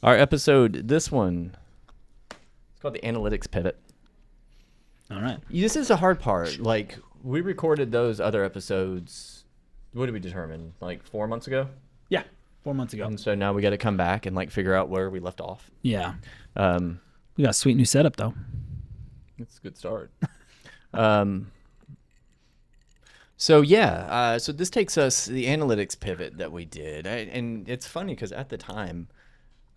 Our episode, this one, it's called the Analytics Pivot. All right. This is the hard part. Like, we recorded those other episodes, what did we determine? Like 4 months ago? Yeah, 4 months ago. And so now we got to come back and like figure out where we left off. Yeah. We got a sweet new setup though. It's a good start. So this takes us the analytics pivot that we did, and it's funny because at the time,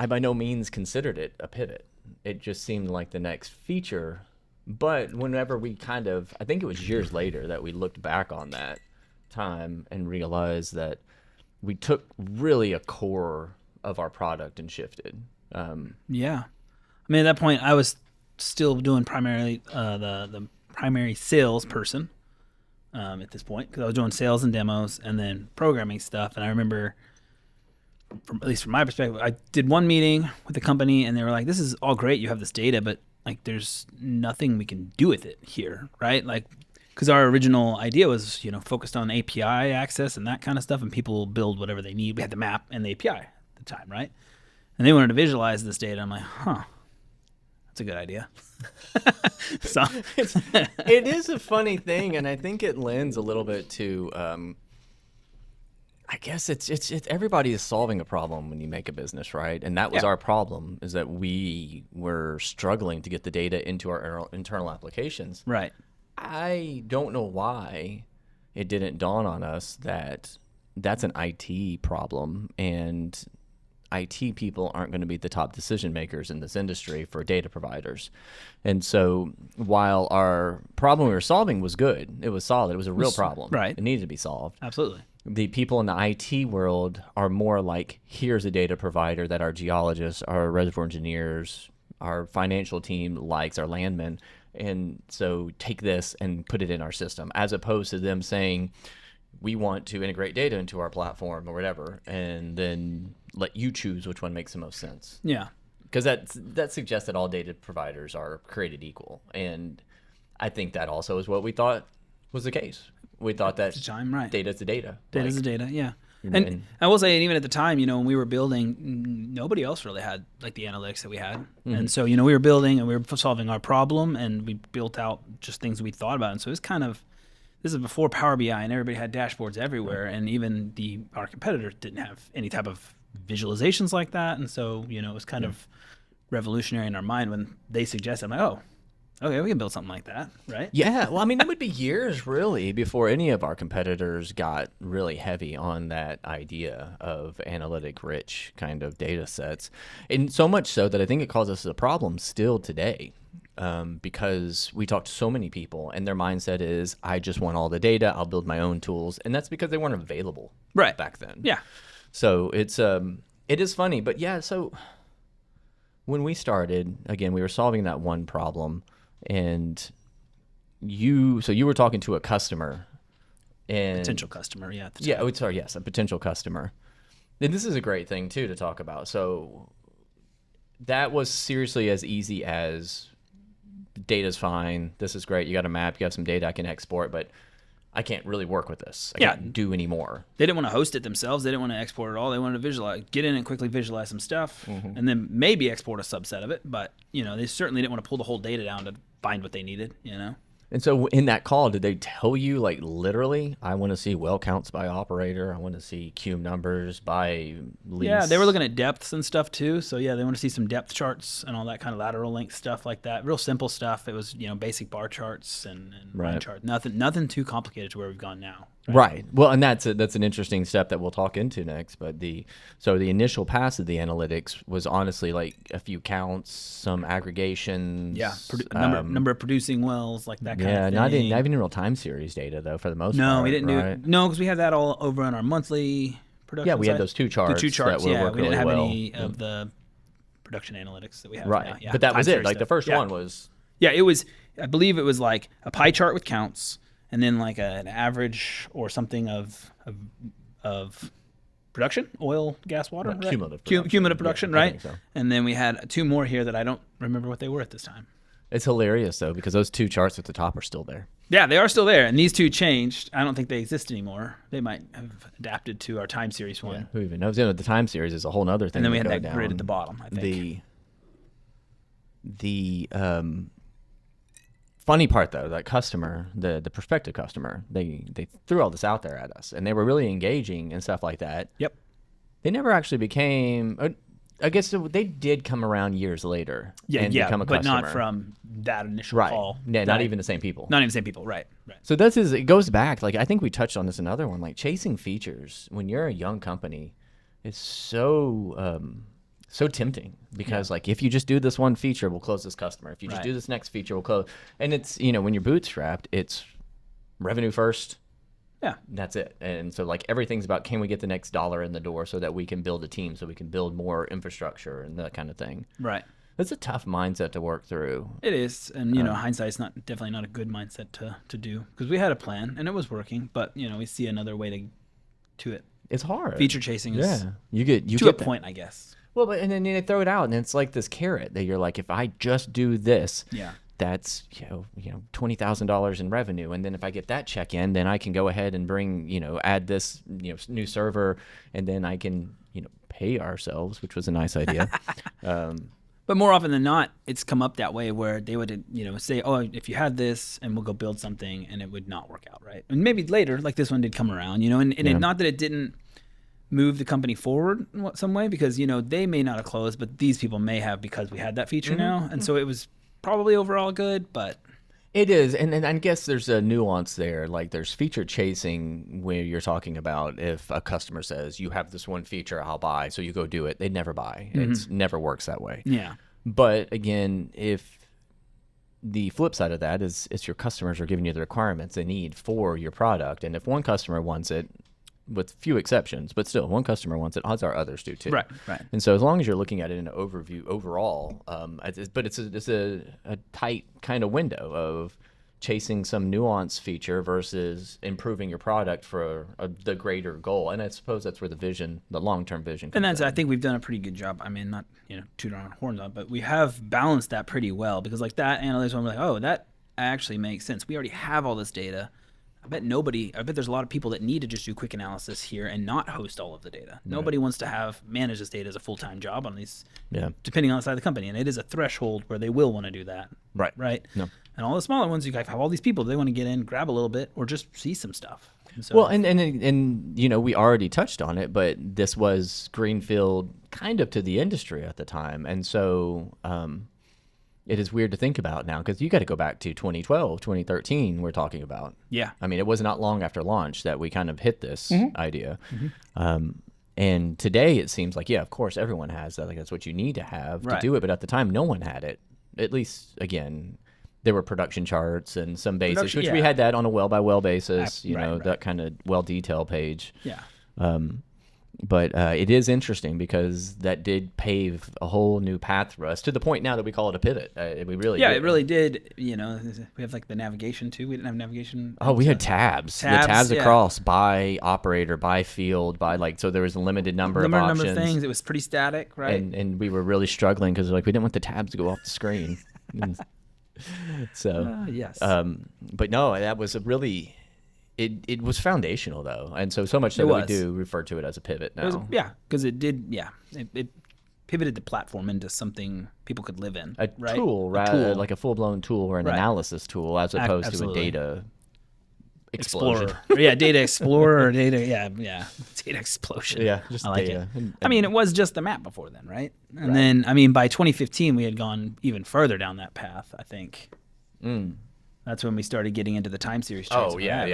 I by no means considered it a pivot. It just seemed like the next feature. But whenever we I think it was years later that we looked back on that time and realized that we took really a core of our product and shifted. Yeah. I mean, at that point, I was still doing primarily the primary sales person at this point, because I was doing sales and demos and then programming stuff. And I remember, at least from my perspective, I did one meeting with the company and they were like, this is all great. You have this data, but like there's nothing we can do with it here, right? Like, because our original idea was, focused on API access and that kind of stuff, and people build whatever they need. We had the map and the API at the time, right? And they wanted to visualize this data. I'm like, that's a good idea. So it is a funny thing, and I think it lends a little bit to, I guess it's everybody is solving a problem when you make a business, right? And that was our problem, is that we were struggling to get the data into our internal applications. Right. I don't know why it didn't dawn on us that that's an IT problem, and IT people aren't going to be the top decision makers in this industry for data providers. And so while our problem we were solving was good, it was solid, it was a real problem. Right. It needed to be solved. Absolutely. The people in the IT world are more like, here's a data provider that our geologists, our reservoir engineers, our financial team likes, our landmen. And so take this and put it in our system, as opposed to them saying, we want to integrate data into our platform or whatever, and then let you choose which one makes the most sense. Yeah. Because that suggests that all data providers are created equal. And I think that also is what we thought was the case. We thought that data is the data. Data is the data, yeah. And I will say, even at the time, when we were building, nobody else really had like the analytics that we had. Mm-hmm. And so, we were building and we were solving our problem, and we built out just things we thought about. And so it was this is before Power BI, and everybody had dashboards everywhere. And even our competitors didn't have any type of visualizations like that. And so, it was kind of revolutionary in our mind when they suggested, I'm like, oh, okay, we can build something like that, right? Yeah, well, I mean, it would be years, really, before any of our competitors got really heavy on that idea of analytic-rich kind of data sets. And so much so that I think it causes us a problem still today, because we talk to so many people, and their mindset is, I just want all the data, I'll build my own tools. And that's because they weren't available back then. Yeah. So it is funny. But yeah, so when we started, again, we were solving that one problem. And you were talking to a customer, and potential customer, yeah. A potential customer. And this is a great thing too to talk about. So that was seriously as easy as, data's fine, this is great, you got a map, you have some data I can export, but I can't really work with this. I can't do any more. They didn't want to host it themselves. They didn't want to export it all. They wanted to get in and quickly visualize some stuff, and then maybe export a subset of it. But, they certainly didn't want to pull the whole data down to find what they needed, And so in that call, did they tell you, like, literally, I want to see well counts by operator, I want to see cube numbers by lease? Yeah, they were looking at depths and stuff too. So yeah, they want to see some depth charts and all that kind of lateral length stuff like that. Real simple stuff. It was, basic bar charts and line charts. Nothing too complicated to where we've gone now. Right. Well, and that's an interesting step that we'll talk into next. But the initial pass of the analytics was honestly like a few counts, some aggregations. Yeah, number of producing wells, like that kind of thing. Yeah, not even real time series data though, for the most part. No, we didn't do it. No, because we had that all over on our monthly production. Yeah, we had those two charts. The two charts. That We didn't have really any of the production analytics that we have right now. Yeah, but that was it. Like stuff. The first one was. Yeah, it was. I believe it was like a pie chart with counts, and then like an average or something of production, oil, gas, water, right? Cumulative production, right? I think so. And then we had two more here that I don't remember what they were at this time. It's hilarious though because those two charts at the top are still there. Yeah, they are still there, and these two changed. I don't think they exist anymore. They might have adapted to our time series one. Yeah, who even knows? You know, the time series is a whole other thing. And then we had that down. grid at the bottom, I think. The funny part though, that customer, the prospective customer, they threw all this out there at us, and they were really engaging and stuff like that. Yep. They never actually became. I guess they did come around years later. And become a but customer. not from that initial Right. call. Yeah, not even the same people. Not even the same people. Right. So it goes back. Like I think we touched on this another one. Like chasing features when you're a young company is so tempting because like if you just do this one feature, we'll close this customer. If you just do this next feature, we'll close. And it's when you're bootstrapped, it's revenue first. Yeah. That's it. And so like everything's about can we get the next dollar in the door so that we can build a team, so we can build more infrastructure and that kind of thing. Right. It's a tough mindset to work through. It is, and hindsight's definitely not a good mindset to do because we had a plan and it was working, but we see another way to it. It's hard. Feature chasing is you get to a point, I guess. Well, and then they throw it out, and it's like this carrot that you're like, if I just do this, that's $20,000 in revenue, and then if I get that check in, then I can go ahead and bring add this new server, and then I can pay ourselves, which was a nice idea. But more often than not, it's come up that way where they would, say, oh, if you had this and we'll go build something, and it would not work out, right? And maybe later, like this one did come around, and not that it didn't move the company forward in some way because, they may not have closed, but these people may have because we had that feature now. And so it was probably overall good, but... It is, and I guess there's a nuance there. Like there's feature chasing where you're talking about if a customer says, you have this one feature, I'll buy, so you go do it. They never buy. It never works that way. Yeah. But again, if the flip side of that is it's your customers are giving you the requirements they need for your product, and if one customer wants it, with few exceptions, but still, one customer wants it, odds are others do too. Right. And so as long as you're looking at it in an overview overall, but it's a tight kind of window of chasing some nuanced feature versus improving your product for the greater goal. And I suppose that's where the long-term vision comes in. I think we've done a pretty good job. I mean, not, toot our own horns on, but we have balanced that pretty well because like that analytics one, we're like, oh, that actually makes sense. We already have all this data. I bet there's a lot of people that need to just do quick analysis here and not host all of the data. Right. Nobody wants to manage this data as a full-time job on these, depending on the side of the company. And it is a threshold where they will want to do that. Right. No. And all the smaller ones, you guys have all these people. They want to get in, grab a little bit, or just see some stuff. And so, well, and we already touched on it, but this was greenfield kind of to the industry at the time. And so it is weird to think about now because you got to go back to 2012, 2013 we're talking about. Yeah. I mean, it was not long after launch that we kind of hit this idea. And today it seems like, of course, everyone has that. Like that's what you need to have to do it. But at the time, no one had it. At least, again, there were production charts and some basics, which we had that on a well-by-well basis, that kind of well-detail page. Yeah. But it is interesting because that did pave a whole new path for us to the point now that we call it a pivot. We really it really did. We have like the navigation too. We didn't have navigation. Oh, we had tabs. The tabs across by operator, by field, by so there was a limited number of options. Number of things. It was pretty static, right? And we were really struggling because we didn't want the tabs to go off the screen. So yes. But no, that was a really. It was foundational though, and so much so that we do refer to it as a pivot now. Because it did. Yeah, it pivoted the platform into something people could live in. A tool, rather like a full-blown tool or an analysis tool, as opposed to a data explosion. Data explorer or data. Data explosion. Yeah, just I like data. It. I mean, it was just the map before then, right? And then, by 2015, we had gone even further down that path. I think. That's when we started getting into the time series charts. Oh yeah.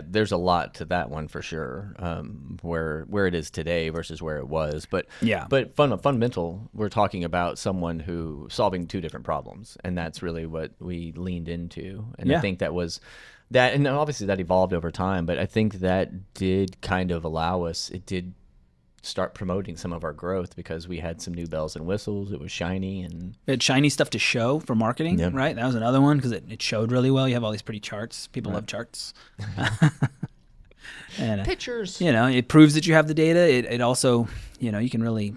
There's a lot to that one for sure. Where it is today versus where it was, but fundamental. We're talking about someone who solving two different problems, and that's really what we leaned into. And I think that was that, and obviously that evolved over time. But I think that did kind of allow us. It did start promoting some of our growth because we had some new bells and whistles. It was shiny, and we had shiny stuff to show for marketing, right? That was another one because it showed really well. You have all these pretty charts. People love charts. And pictures. It proves that you have the data. It also, you can really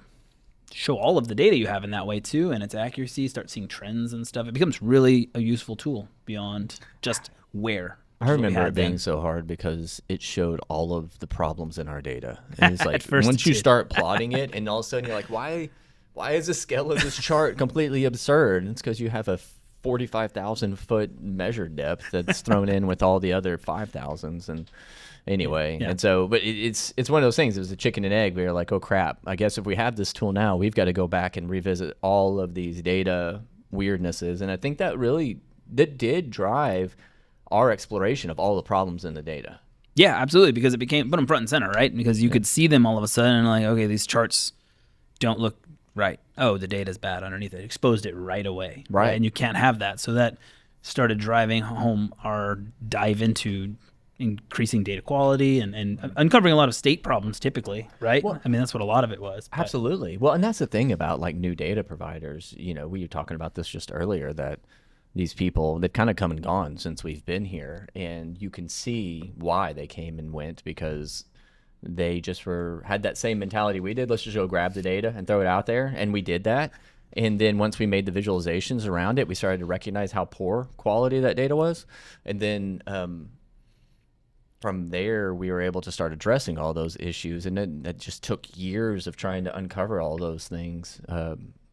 show all of the data you have in that way too, and its accuracy, start seeing trends and stuff. It becomes really a useful tool beyond just where. I remember it being so hard because it showed all of the problems in our data. And it's like first once it you did. start plotting it, and all of a sudden you're like, why is the scale of this chart completely absurd? And it's because you have a 45,000 foot measure depth that's thrown in with all the other 5,000s. And anyway, Yeah. and so, but it's one of those things. It was a chicken and egg. We were like, oh crap! I guess if we have this tool now, we've got to go back and revisit all of these data weirdnesses. And I think that did drive our exploration of all the problems in the data. Yeah, absolutely, because it became put them front and center, right? Because you could see them all of a sudden, and like, okay, these charts don't look right. Oh, the data's bad underneath it. Exposed it right away. Right. And you can't have that. So that started driving home our dive into increasing data quality and uncovering a lot of state problems typically, right? Well, I mean, that's what a lot of it was. But Absolutely. Well, and that's the thing about like new data providers. We were talking about this just earlier, that these people, they've kind of come and gone since we've been here, and you can see why they came and went, because they just had that same mentality we did. Let's just go grab the data and throw it out there. And we did that. And then once we made the visualizations around it, we started to recognize how poor quality that data was. And then from there, we were able to start addressing all those issues. And then it just took years of trying to uncover all those things.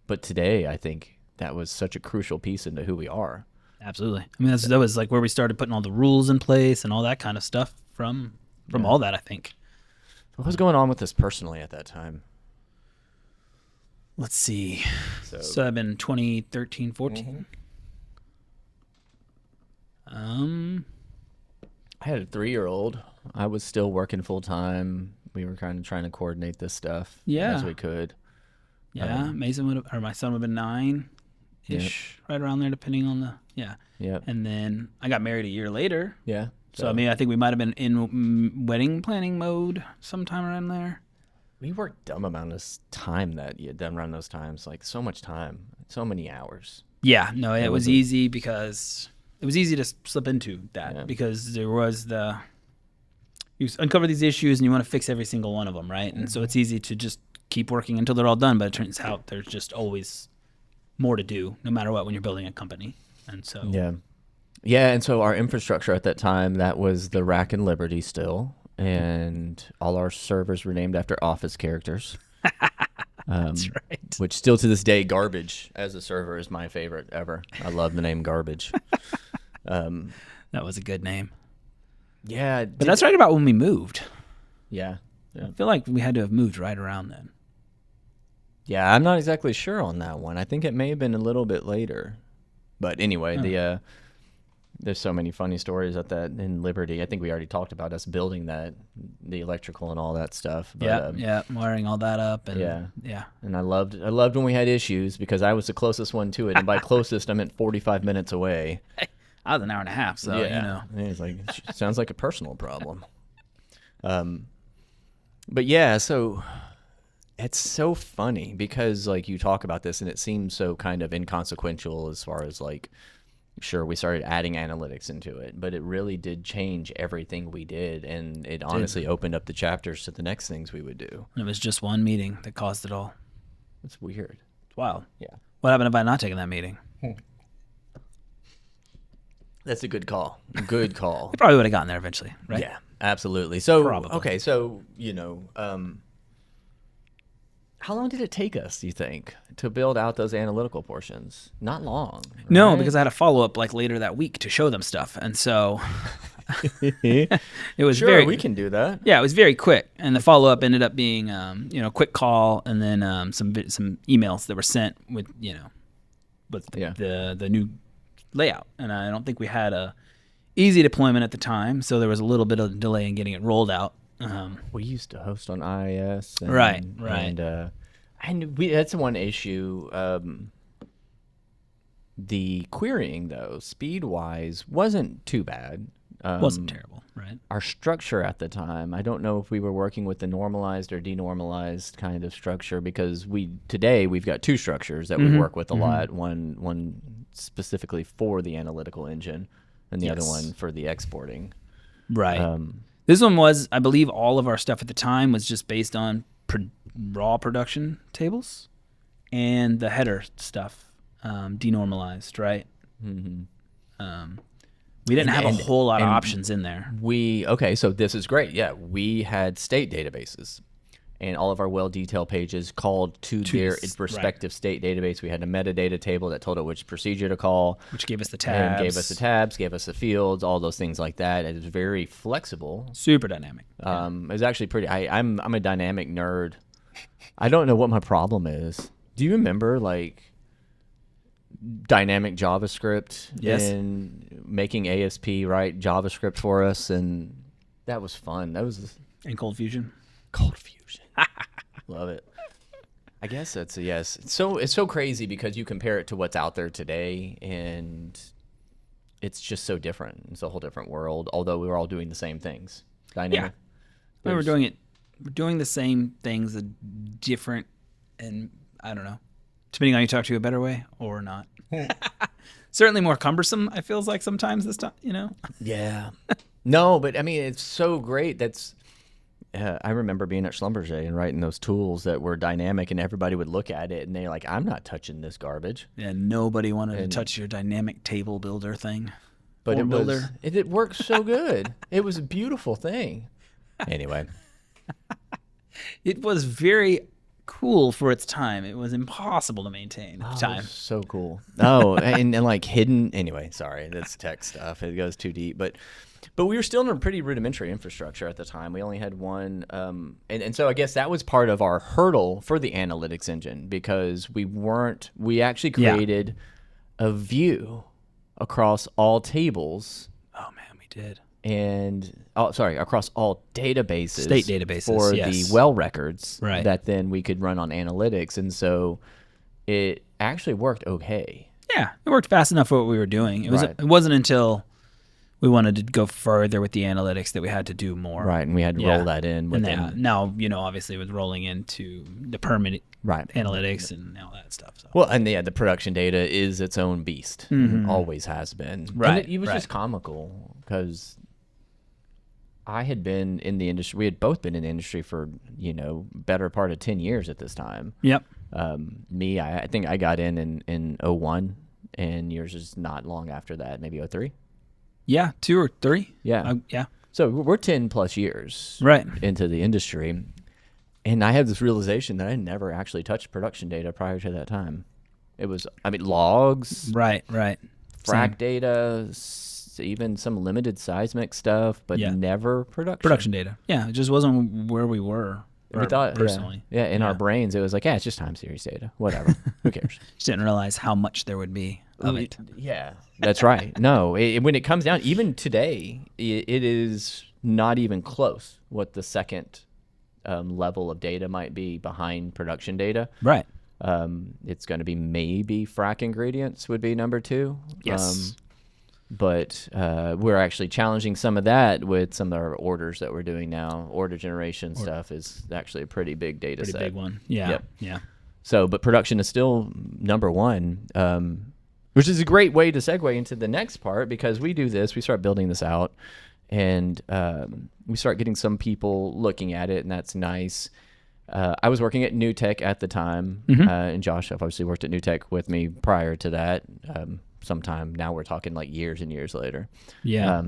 But today, I think that was such a crucial piece into who we are. absolutely. I mean, that was like where we started putting all the rules in place and all that kind of stuff from all that, I think. What was going on with this personally at that time? Let's see. So I've been 2013, 14. I had a 3-year-old. I was still working full time. We were kind of trying to coordinate this stuff as we could. Yeah, Mason my son would have been 9-ish, right around there, depending on the Yeah. And then I got married a year later. Yeah. So I mean, I think we might have been in wedding planning mode sometime around there. We worked dumb amount of time that you had done around those times, like so much time, so many hours. Yeah, no, it was easy because it was easy to slip into that because there was you uncover these issues and you want to fix every single one of them, right? And so it's easy to just keep working until they're all done, but it turns out there's just always more to do, no matter what, when you're building a company. And so yeah, and so our infrastructure at that time, that was the Rack and Liberty still, and all our servers were named after Office characters. That's right. Which still to this day, Garbage as a server is my favorite ever. I love the name Garbage. That was a good name. Yeah. But that's right about when we moved. Yeah. I feel like we had to have moved right around then. Yeah, I'm not exactly sure on that one. I think it may have been a little bit later. But anyway, there's so many funny stories at that in Liberty. I think we already talked about us building that, the electrical and all that stuff. But, wiring all that up. And, yeah. And I loved when we had issues because I was the closest one to it. And by closest, I meant 45 minutes away. I was an hour and a half, so, And it's like, sounds like a personal problem. But yeah, so it's so funny because like you talk about this and it seems so kind of inconsequential as far as like, sure, we started adding analytics into it, but it really did change everything we did. And it honestly opened up the chapters to the next things we would do. And it was just one meeting that caused it all. It's weird. It's wild. Yeah. What happened if I had not taken that meeting? That's a good call. Good call. We probably would have gotten there eventually, right? Yeah, absolutely. So, Probably. okay, so, how long did it take us, do you think, to build out those analytical portions? Not long. No, right? because I had a follow-up like later that week to show them stuff. And so it was Sure, we can do that. Yeah, it was very quick. And the follow-up ended up being, a quick call and then some emails that were sent with the new layout. And I don't think we had a easy deployment at the time, so there was a little bit of delay in getting it rolled out. We used to host on IIS. Right. And that's one issue. The querying, though, speed-wise, wasn't too bad. Wasn't terrible, right? Our structure at the time, I don't know if we were working with the normalized or denormalized kind of structure because today we've got two structures that we work with a lot. One specifically for the analytical engine and the other one for the exporting. Right. This one was, I believe, all of our stuff at the time was just based on raw production tables. and the header stuff denormalized, right? Mm-hmm. We didn't have a And- whole lot of and options in there. Okay, so this is great. Yeah, we had state databases, and all of our well-detail pages called to their right. respective state database. We had a metadata table that told it which procedure to call, Which gave us the and tabs. gave us the tabs, gave us the fields, all those things like that. It was very flexible. Super dynamic. It was actually pretty. I'm a dynamic nerd. I don't know what my problem is. Do you remember like dynamic JavaScript Yes. and making ASP write JavaScript for us? And that was fun. That was In Cold Fusion. Cold Fusion. Love it. I guess that's a yes. It's so crazy because you compare it to what's out there today, and it's just so different. It's a whole different world. Although we were all doing the same things. Dynamic. We were doing it. We're doing the same things, a different, and I don't know, depending on who you talk to, a better way or not. Certainly more cumbersome. I feels like sometimes this time, you know. Yeah. No, but I mean, it's so great. I remember being at Schlumberger and writing those tools that were dynamic, and everybody would look at it and they're like, "I'm not touching this garbage." And nobody wanted to touch your dynamic table builder thing. But Form builder. it worked so good. It was a beautiful thing. Anyway, It was very cool for its time. It was impossible to maintain at the time. so cool. Oh, and like hidden. Anyway, sorry, that's tech stuff. It goes too deep, but we were still in a pretty rudimentary infrastructure at the time. We only had one, and so I guess that was part of our hurdle for the analytics engine, because we actually created a view across all tables. Oh man, we did. And across all databases, State databases, for yes. the well records, Right. that then we could run on analytics. And so it actually worked okay. Yeah, it worked fast enough for what we were doing. Right. It wasn't until we wanted to go further with the analytics that we had to do more. Right, and we had to roll that in And within. now, obviously with rolling into the permanent Right. analytics and all that stuff. So. Well, and the production data is its own beast. Always has been. Right, And it was just comical because I had been in the industry. We had both been in the industry for, better part of 10 years at this time. Yep. I think I got in 01, and yours is not long after that, maybe 03. Yeah, 2 or 3. Yeah. Yeah. So we're 10 plus years Right. into the industry. And I had this realization that I never actually touched production data prior to that time. It was, logs, Right. Right. frac Same. data, even some limited seismic stuff, but Yeah. never production. Production data. Yeah, it just wasn't where we were. We thought, personally. in our brains, it was like, it's just time series data. Whatever. Who cares? Just didn't realize how much there would be of it. Yeah, that's right. No, when it comes down, even today, it is not even close what the second level of data might be behind production data. Right. It's going to be maybe frac ingredients would be number 2. Yes. But we're actually challenging some of that with some of our orders that we're doing now. Order generation stuff is actually a pretty big data Pretty set. big one. Yeah. Yep. Yeah. So, but production is still number 1, which is a great way to segue into the next part, because we do this, we start building this out, and we start getting some people looking at it, and that's nice. I was working at New Tech at the time, and Josh obviously worked at New Tech with me prior to that. Sometime now, we're talking like years and years later. Yeah.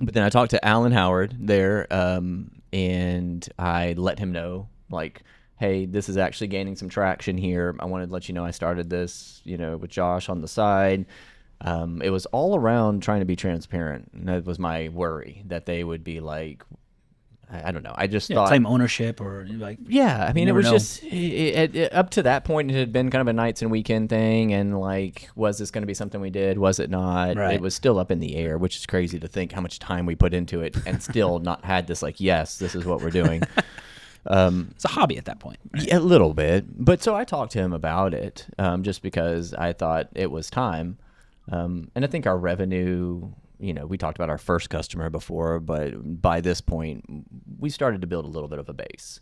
But then I talked to Alan Howard there, and I let him know, like, hey, this is actually gaining some traction here. I wanted to let you know I started this, with Josh on the side. It was all around trying to be transparent. And that was my worry, that they would be like, I don't know. I just thought, claim ownership or like. yeah, I mean, it never was know. just up to that point, it had been kind of a nights and weekend thing, and like, was this going to be something we did? Was it not? Right. It was still up in the air, which is crazy to think how much time we put into it and still not had this like, yes, this is what we're doing. It's a hobby at that point. Right? Yeah, a little bit, but so I talked to him about it, just because I thought it was time, and I think our revenue. We talked about our first customer before, but by this point, we started to build a little bit of a base.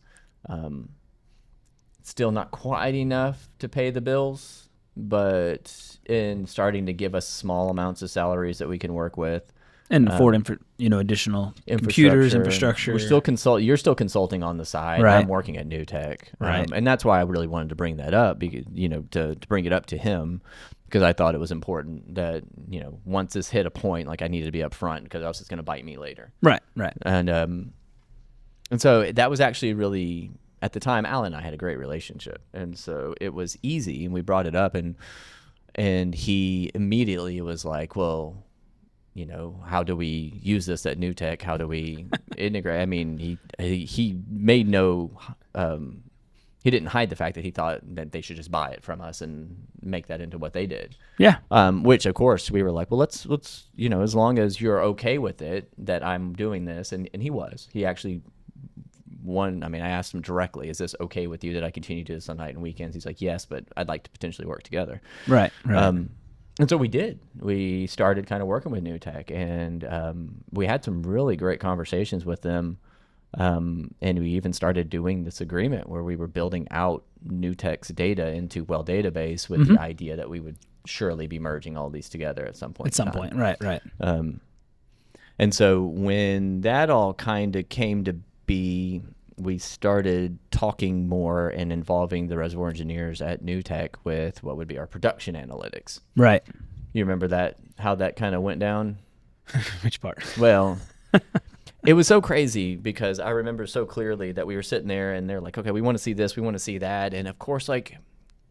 Still not quite enough to pay the bills, but in starting to give us small amounts of salaries that we can work with. And afford additional computers, infrastructure. You're still consulting on the side. Right. I'm working at New Tech. Right. And that's why I really wanted to bring that up, because, to bring it up to him, because I thought it was important that, once this hit a point, like I needed to be upfront, because else it's going to bite me later. Right. And so that was actually really, at the time, Alan and I had a great relationship. And so it was easy, and we brought it up, and he immediately was like, well, how do we use this at New Tech? How do we integrate? I mean, he made he didn't hide the fact that he thought that they should just buy it from us and make that into what they did. Yeah. Which, of course, we were like, well, let's as long as you're okay with it, that I'm doing this. And he was. He actually I asked him directly, is this okay with you that I continue to do this on night and weekends? He's like, yes, but I'd like to potentially work together. Right. And so we did. We started kind of working with New Tech, and we had some really great conversations with them. And we even started doing this agreement where we were building out New Tech's data into WellDatabase with the idea that we would surely be merging all these together at some point. Right. And so when that all kind of came to be, we started talking more and involving the reservoir engineers at New Tech with what would be our production analytics. Right. You remember how that kind of went down? Which part? Well, it was so crazy, because I remember so clearly that we were sitting there and they're like, okay, we want to see this, we want to see that. And of course, like,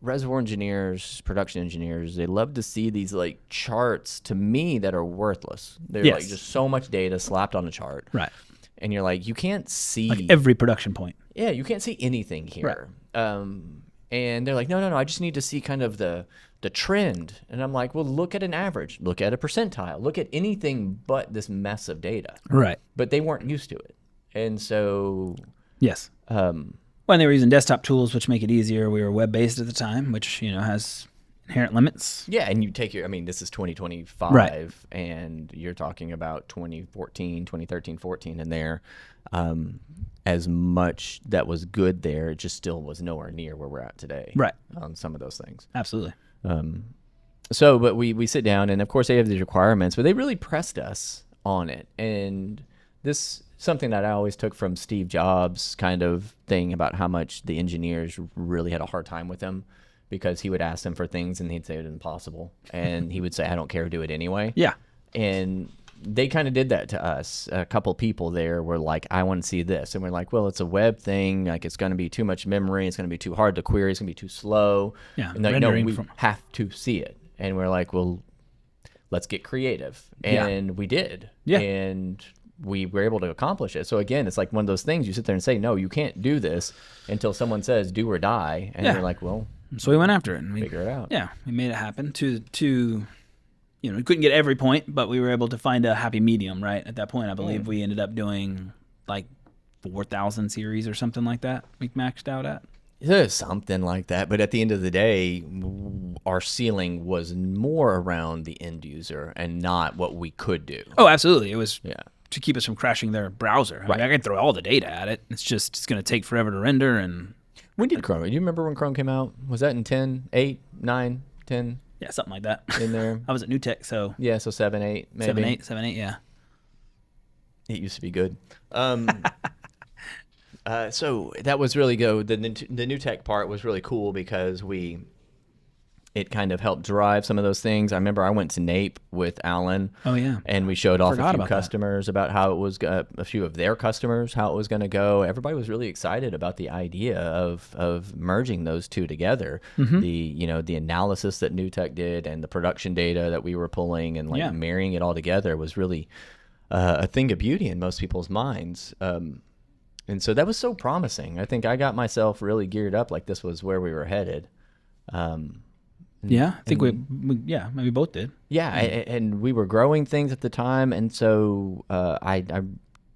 reservoir engineers, production engineers, they love to see these like charts, to me, that are worthless. They're like just so much data slapped on a chart. Right. And you're like, you can't see like every production point. Yeah, you can't see anything here. Right. And they're like, no, I just need to see kind of the trend. And I'm like, well, look at an average, look at a percentile, look at anything but this mess of data. Right. But they weren't used to it. And so yes. When they were using desktop tools, which make it easier. We were web-based at the time, which, has inherent limits. Yeah, and you take this is 2025, right, and you're talking about 2014, 2013, 14 in there. As much that was good there, it just still was nowhere near where we're at today. Right. On some of those things. Absolutely. But we sit down, and of course they have these requirements, but they really pressed us on it. And this something that I always took from Steve Jobs' kind of thing about how much the engineers really had a hard time with him, because he would ask them for things and he'd say it was impossible. And he would say, I don't care, do it anyway. Yeah. And they kind of did that to us. A couple people there were like, I want to see this. And we're like, well, it's a web thing. Like, it's going to be too much memory. It's going to be too hard to query. It's going to be too slow. Yeah. And like, no, we have to see it. And we're like, well, let's get creative. And we did. Yeah. And we were able to accomplish it. So again, it's like one of those things, you sit there and say, no, you can't do this until someone says do or die. And you're like, well, so we went after it and we figure it out. Yeah. We made it happen to we couldn't get every point, but we were able to find a happy medium, right? At that point, I believe we ended up doing like 4,000 series or something like that. We maxed out at. Something like that. But at the end of the day, our ceiling was more around the end user and not what we could do. Oh, absolutely. It was to keep us from crashing their browser. I mean, I can throw all the data at it. It's going to take forever to render. And when did Chrome? Do you remember when Chrome came out? Was that in 10, 8, 9, 10? Yeah, something like that. In there. I was at New Tech, so. Yeah, so 7, 8, maybe. 7, 8, yeah. It used to be good. So that was really good. The New Tech part was really cool because it kind of helped drive some of those things. I remember I went to NAPE with Alan. Oh, yeah. And we showed off a few customers about how it was, a few of their customers, how it was going to go. Everybody was really excited about the idea of merging those two together. Mm-hmm. The analysis that New Tech did and the production data that we were pulling and marrying it all together was really a thing of beauty in most people's minds. And so that was so promising. I think I got myself really geared up like this was where we were headed. Yeah, I think we maybe both did. Yeah, and we were growing things at the time, and so I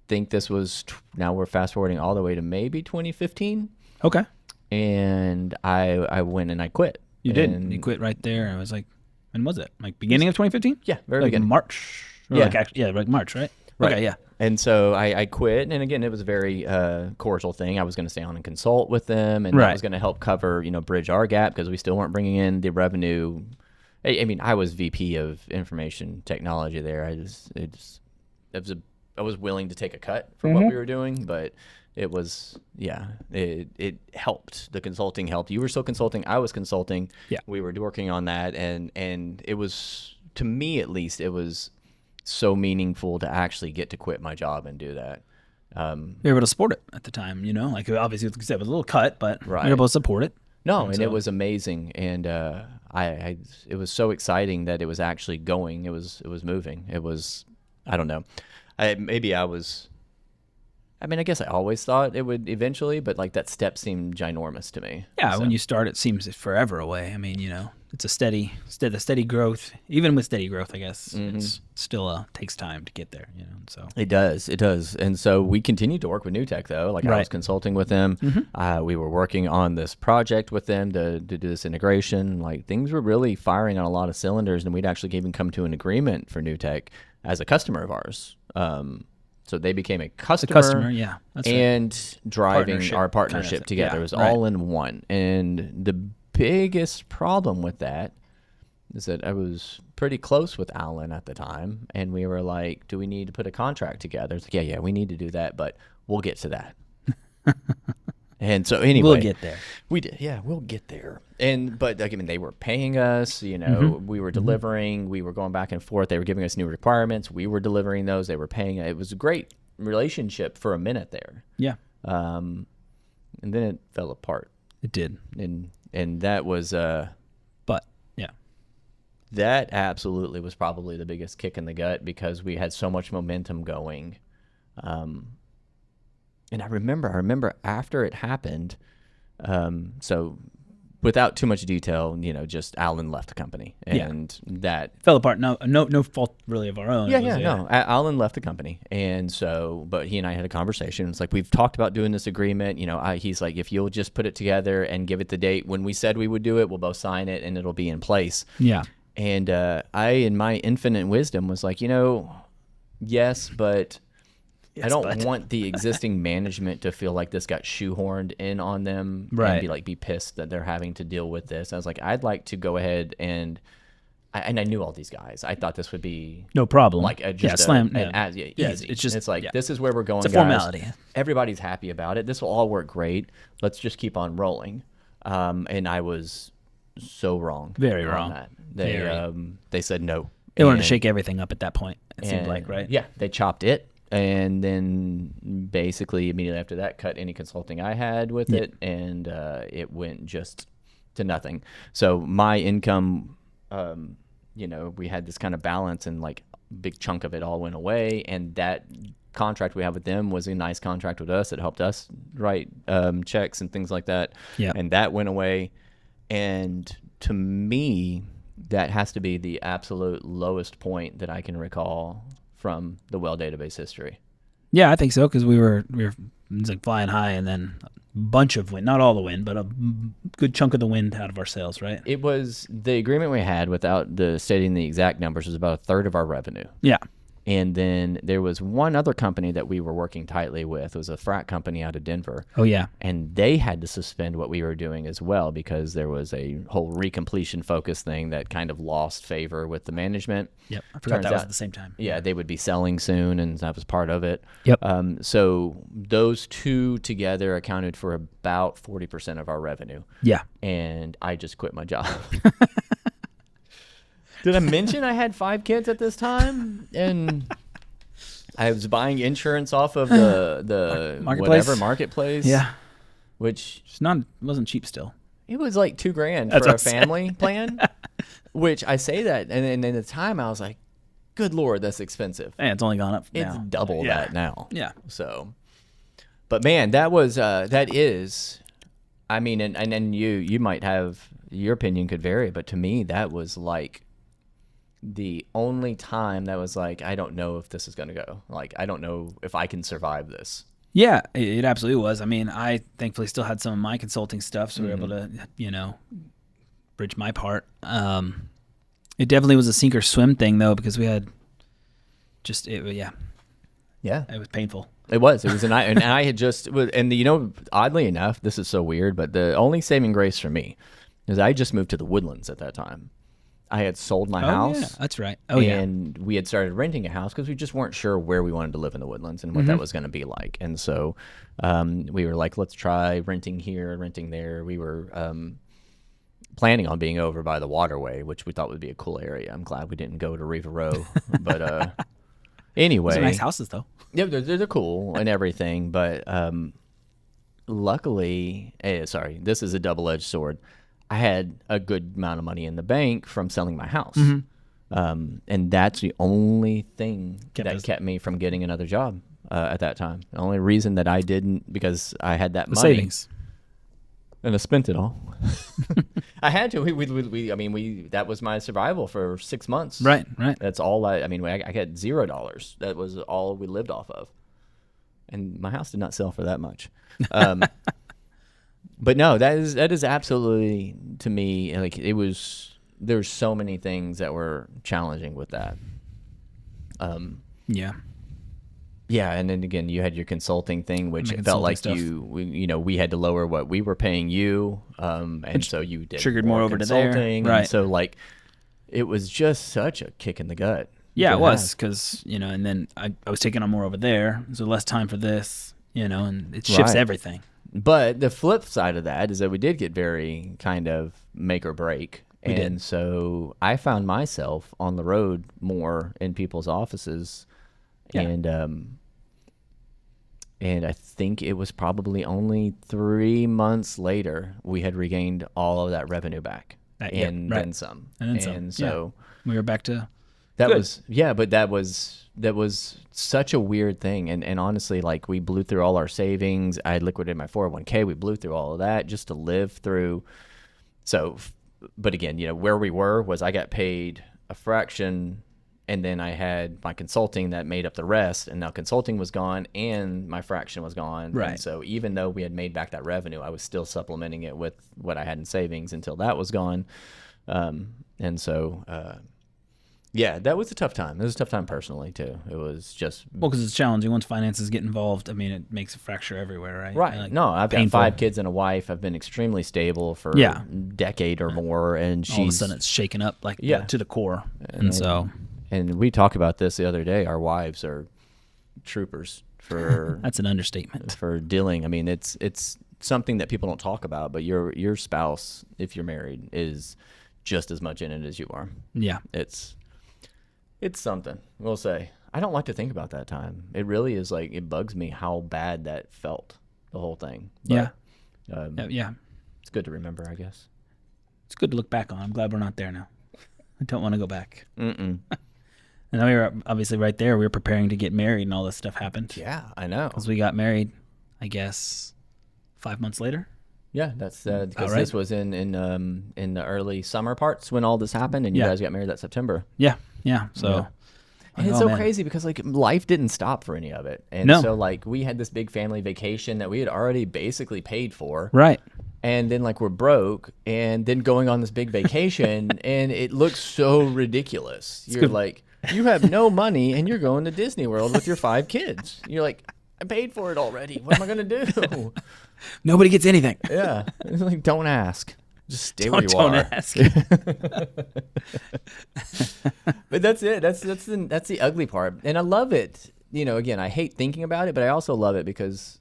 think this was, now we're fast forwarding all the way to maybe 2015. Okay. And I went and I quit. You did. You quit right there. I was like, when was it? Like beginning of 2015? Yeah, very like beginning. March. Like March, right? Right. Okay, yeah. And so I quit, and again, it was a very cordial thing. I was going to stay on and consult with them, and that was going to help cover, bridge our gap because we still weren't bringing in the revenue. I mean, I was VP of information technology there. I was willing to take a cut for what we were doing, but it was, it helped. The consulting helped. You were still consulting. I was consulting. Yeah. We were working on that. And it was, to me at least, it was so meaningful to actually get to quit my job and do that. You were able to support it at the time, like obviously, like you said, it was a little cut, but Right. you were able to support it. No, and it was amazing. And it was so exciting that it was actually going. It was moving. It was, I don't know. I guess I always thought it would eventually, but like that step seemed ginormous to me. Yeah, So, when you start, it seems forever away. I mean, it's a steady growth. Even with steady growth, I guess it's still takes time to get there. So it does. And so we continued to work with New Tech though. Like I was consulting with them. We were working on this project with them to do this integration. Like things were really firing on a lot of cylinders, and we'd actually even come to an agreement for New Tech as a customer of ours. So they became a customer, yeah, that's and driving our partnership kind of together. yeah, It was all in one. And the biggest problem with that is that I was pretty close with Alan at the time, and we were like, do we need to put a contract together? It's like, yeah, we need to do that, but we'll get to that. And so anyway, we'll get there. We did, yeah, we'll get there. But like, I mean, they were paying us, we were delivering, we were going back and forth. They were giving us new requirements. We were delivering those. They were paying. It was a great relationship for a minute there. Yeah. And then it fell apart. It did. And that was, but yeah, that absolutely was probably the biggest kick in the gut because we had so much momentum going. And I remember after it happened, so without too much detail, just Alan left the company, and that fell apart. No fault really of our own. Alan left the company, and so, but he and I had a conversation. It's like, we've talked about doing this agreement. He's like, if you'll just put it together and give it the date when we said we would do it, we'll both sign it, and it'll be in place. Yeah. And I, in my infinite wisdom, was like, yes, but. I don't want the existing management to feel like this got shoehorned in on them and be pissed that they're having to deal with this. I was like, I'd like to go ahead and I knew all these guys. I thought this would be no problem. Like easy. It's just this is where we're going. It's a formality. Guys. Everybody's happy about it. This will all work great. Let's just keep on rolling. And I was so wrong. Very on wrong. That. They said no. They wanted to shake everything up at that point. It seemed like, right? Yeah, they chopped it. And then basically immediately after that, cut any consulting I had with it, and it went just to nothing. So my income, we had this kind of balance, and like a big chunk of it all went away. And that contract we have with them was a nice contract with us. It helped us write checks and things like that. Yeah. And that went away. And to me, that has to be the absolute lowest point that I can recall from the WellDatabase history. Yeah, I think so, because we were like flying high, and then a bunch of wind, not all the wind, but a good chunk of the wind out of our sales, right? It was the agreement we had, without stating the exact numbers, was about a third of our revenue. Yeah. And then there was one other company that we were working tightly with. It was a frac company out of Denver. Oh, yeah. And they had to suspend what we were doing as well because there was a whole recompletion focus thing that kind of lost favor with the management. Yep. I forgot that was at the same time. Yeah, they would be selling soon, and that was part of it. Yep. So those two together accounted for about 40% of our revenue. Yeah. And I just quit my job. Did I mention I had 5 kids at this time? And I was buying insurance off of the marketplace. Yeah. Which wasn't cheap still. It was like $2,000 for a family plan. Which I say that, and at the time I was like, good Lord, that's expensive. And it's only gone up It's now. double that now. Yeah. So, but man, that is, I mean, and then you might have, your opinion could vary, but to me, that was like the only time that was like, I don't know if this is going to go. Like, I don't know if I can survive this. Yeah, it absolutely was. I mean, I thankfully still had some of my consulting stuff, so we were able to, bridge my part. It definitely was a sink or swim thing, though, because we had yeah, it was painful. It was, and I had just, and oddly enough, this is so weird, but the only saving grace for me is I just moved to the Woodlands at that time. I had sold my Oh, house. yeah. That's right. Oh, yeah. And we had started renting a house because we just weren't sure where we wanted to live in the Woodlands and what that was going to be like. And so we were like, let's try renting here, renting there. We were planning on being over by the waterway, which we thought would be a cool area. I'm glad we didn't go to Riva Row. But anyway. Those are nice houses, though. Yeah, they're cool and everything. But luckily, this is a double-edged sword. I had a good amount of money in the bank from selling my house. And that's the only thing that kept me from getting another job at that time. The only reason that I didn't, because I had that money. Savings. And I spent it all. I had to. That was my survival for 6 months. Right. That's all I got $0. That was all we lived off of. And my house did not sell for that much. But no, that is absolutely, to me, like there's so many things that were challenging with that. Yeah. Yeah, and then again, you had your consulting thing, which it felt like we had to lower what we were paying you, and so you did triggered more over to there. Right. And so like, it was just such a kick in the gut. Yeah, it was, because and then I was taking on more over there, so less time for this, and it shifts everything. But the flip side of that is that we did get very kind of make or break. And so I found myself on the road more in people's offices. Yeah. And I think it was probably only 3 months later we had regained all of that revenue back. Then some. And so we were back to that good. But that was such a weird thing. And honestly, like, we blew through all our savings. I had liquidated my 401k. We blew through all of that just to live through. So, but again, where we were was I got paid a fraction, and then I had my consulting that made up the rest, and now consulting was gone and my fraction was gone. Right. And so even though we had made back that revenue, I was still supplementing it with what I had in savings until that was gone. Yeah, that was a tough time. It was a tough time personally too. It was just because it's challenging once finances get involved. I mean, it makes a fracture everywhere, right? Right. No, I've got 5 kids and a wife. I've been extremely stable for a decade or more, and all of a sudden it's shaken up to the core. And we talked about this the other day. Our wives are troopers for that's an understatement for dealing. I mean, it's something that people don't talk about, but your spouse, if you're married, is just as much in it as you are. Yeah. It's something, we'll say. I don't like to think about that time. It really is like, it bugs me how bad that felt, the whole thing. But, yeah. It's good to remember, I guess. It's good to look back on. I'm glad we're not there now. I don't want to go back. Mm-mm. And we were obviously right there. We were preparing to get married, and all this stuff happened. Yeah, I know. Because we got married, I guess, 5 months later. Yeah, that's because this was in the early summer parts when all this happened, and you guys got married that September. Yeah. So, and it's so crazy because like life didn't stop for any of it, and so like we had this big family vacation that we had already basically paid for, right? And then like we're broke, and then going on this big vacation, and it looks so ridiculous. You're like, you have no money, and you're going to Disney World with your 5 kids. You're like, I paid for it already. What am I gonna do? Nobody gets anything. Yeah, it's like, don't ask. Just stay where you don't are. Ask. But that's it. That's the ugly part, and I love it. Again, I hate thinking about it, but I also love it because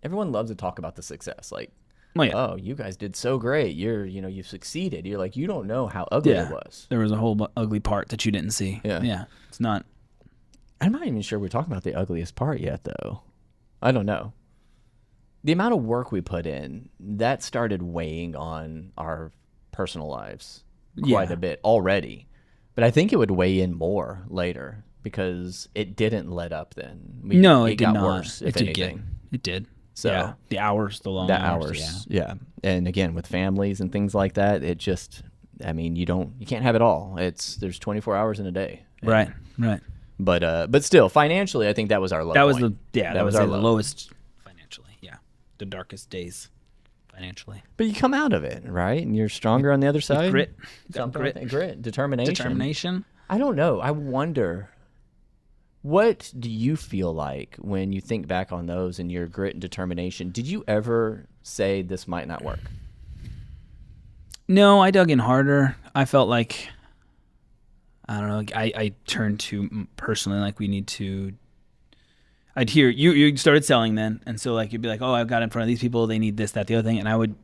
everyone loves to talk about the success. Like, oh, you guys did so great. You've succeeded. You're like, you don't know how ugly it was. There was a whole ugly part that you didn't see. Yeah. It's not. I'm not even sure we're talking about the ugliest part yet, though. I don't know. The amount of work we put in, that started weighing on our personal lives quite a bit already. But I think it would weigh in more later because it didn't let up then. It got did not. Worse, if anything. It did. So the hours, the long hours. Yeah. And again, with families and things like that, it just, you can't have it all. There's 24 hours in a day. Right. But still, financially, I think that was our low point. That was our lowest financially. Yeah. The darkest days financially. But you come out of it, right? And you're stronger on the other side. Grit. Grit. Determination. I don't know. I wonder, what do you feel like when you think back on those and your grit and determination? Did you ever say this might not work? No, I dug in harder. I felt like I don't know. I turn to personally, like, we need to. I'd hear you started selling then, and so like you'd be like, oh, I've got in front of these people, they need this, that, the other thing, and I would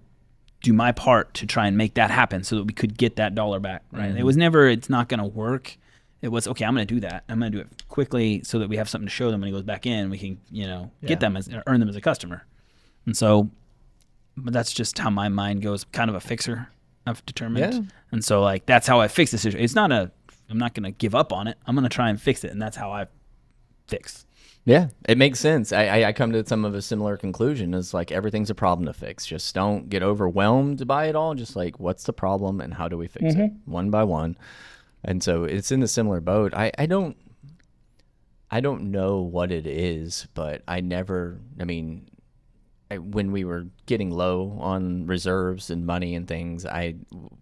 do my part to try and make that happen so that we could get that dollar back. Right? It was never, it's not going to work. It was, okay, I'm going to do that. I'm going to do it quickly so that we have something to show them when he goes back in. We can, get them earn them as a customer. And so, but that's just how my mind goes. Kind of a fixer, I've determined. Yeah. And so, like, that's how I fix the situation. It's not I'm not going to give up on it. I'm going to try and fix it. And that's how I fix. Yeah, it makes sense. I come to some of a similar conclusion. It's like everything's a problem to fix. Just don't get overwhelmed by it all. Just like, what's the problem and how do we fix it one by one? And so it's in a similar boat. I don't know what it is, but when we were getting low on reserves and money and things, I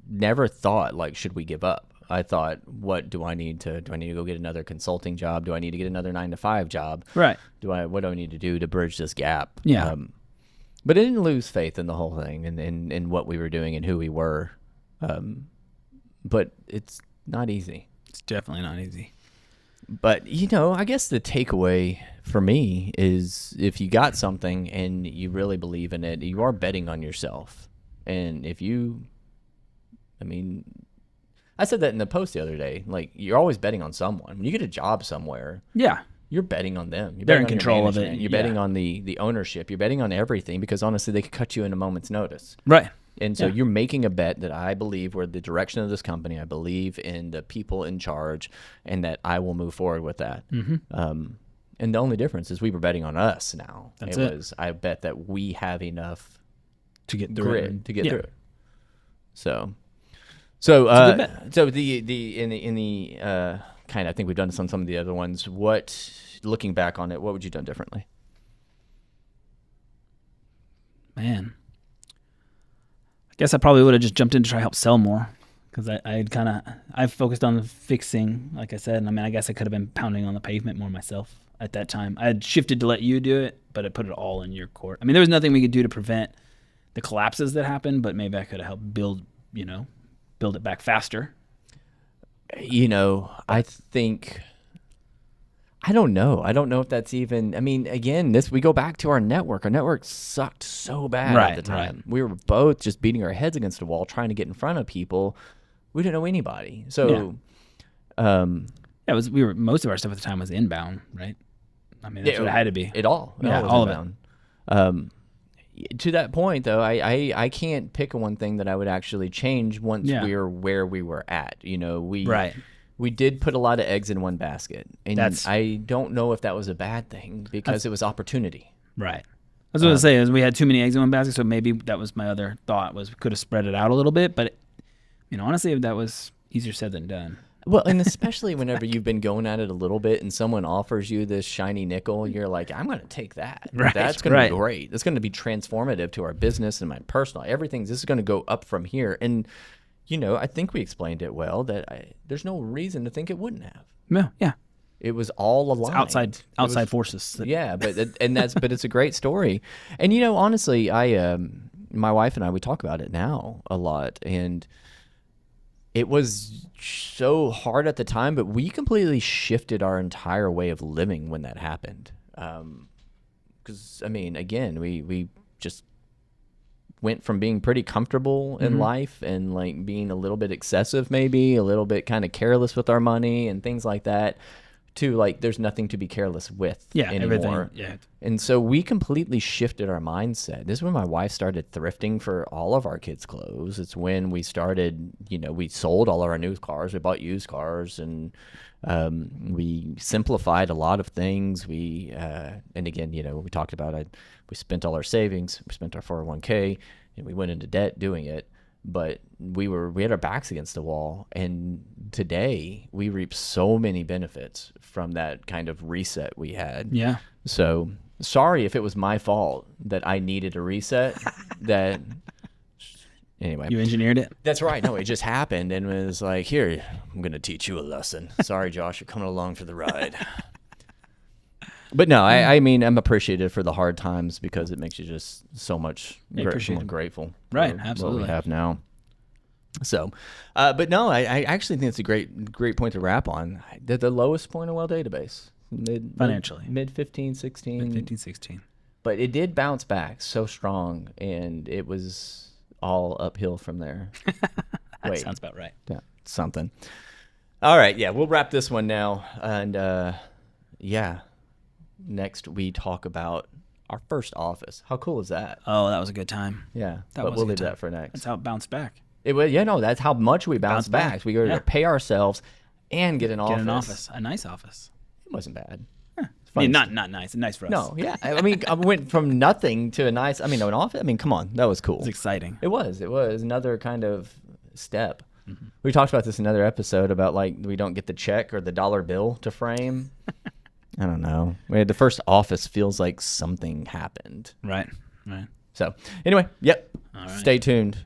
never thought, like, should we give up? I thought, what do I need to go get another consulting job? Do I need to get another 9-to-5 job? Right. What do I need to do to bridge this gap? Yeah. But I didn't lose faith in the whole thing and in what we were doing and who we were. But it's not easy. It's definitely not easy. But, I guess the takeaway for me is if you got something and you really believe in it, you are betting on yourself. And I said that in the post the other day. Like, you're always betting on someone. When you get a job somewhere, yeah, you're betting on them. They're in control of it. You're betting on the ownership. You're betting on everything because honestly, they could cut you in a moment's notice. Right. And so you're making a bet that I believe we're the direction of this company. I believe in the people in charge, and that I will move forward with that. And the only difference is we were betting on us now. I bet that we have enough to get through grit to get through it. So in the kind of, I think we've done this on some of the other ones. Looking back on it, what would you have done differently? Man, I guess I probably would have just jumped in to try to help sell more, because I focused on the fixing, like I said, and I guess I could have been pounding on the pavement more myself at that time. I had shifted to let you do it, but I put it all in your court. There was nothing we could do to prevent the collapses that happened, but maybe I could have helped build it back faster. I think, I don't know. I don't know if that's even, again, we go back to our network. Our network sucked so bad at the time. Right. We were both just beating our heads against the wall, trying to get in front of people. We didn't know anybody. So, most of our stuff at the time was inbound, right? That's what it had to be. All of it. To that point, though, I can't pick one thing that I would actually change once we were where we were at. We did put a lot of eggs in one basket, and I don't know if that was a bad thing because it was opportunity. Right. I was going to say is we had too many eggs in one basket, so maybe that was my other thought, was we could have spread it out a little bit, but honestly, that was easier said than done. Well, and especially whenever you've been going at it a little bit and someone offers you this shiny nickel, you're like, I'm going to take that. Right, that's going to be great. That's going to be transformative to our business and my personal. This is going to go up from here. And, I think we explained it well, that there's no reason to think it wouldn't have. No, yeah. It was all aligned. It's outside forces. But it's a great story. And, honestly, my wife and I, we talk about it now a lot, and it was so hard at the time, but we completely shifted our entire way of living when that happened. Because, again, we just went from being pretty comfortable in life and like being a little bit excessive, maybe a little bit kind of careless with our money and things like that, to like there's nothing to be careless with anymore. And so we completely shifted our mindset. This is when my wife started thrifting for all of our kids' clothes. It's when we started, we sold all of our new cars. We bought used cars, and we simplified a lot of things. And again, we talked about it. We spent all our savings. We spent our 401k, and we went into debt doing it. But we had our backs against the wall, and today we reap so many benefits from that kind of reset we had. Yeah. So sorry if it was my fault that I needed a reset. Anyway, you engineered it. That's right. No, it just happened, and it was like, here, I'm going to teach you a lesson. Sorry, Josh, you're coming along for the ride. But no, I'm appreciative for the hard times because it makes you just so much more grateful. Right, for absolutely. what we have now. So, but no, I actually think it's a great point to wrap on. The lowest point of WellDatabase. Financially. Mid 15, 16. 15, 16. But it did bounce back so strong, and it was all uphill from there. That sounds about right. Yeah, something. All right, yeah, we'll wrap this one now. And, yeah, next we talk about our first office. How cool is that? Oh, that was a good time. Yeah, That but was we'll a good leave time. that for next. That's how it bounced back. It was, that's how much we bounced back. back. We go to pay ourselves and get an office. Get an office. A nice office. It wasn't bad. I mean, not nice. Nice for us. No, yeah. I mean, I went from nothing to a nice. I mean, an office. I mean, come on, that was cool. It's exciting. It was another kind of step. We talked about this in another episode about like we don't get the check or the dollar bill to frame. I don't know. The first office feels like something happened. Right. So anyway, yep. All right. Stay tuned.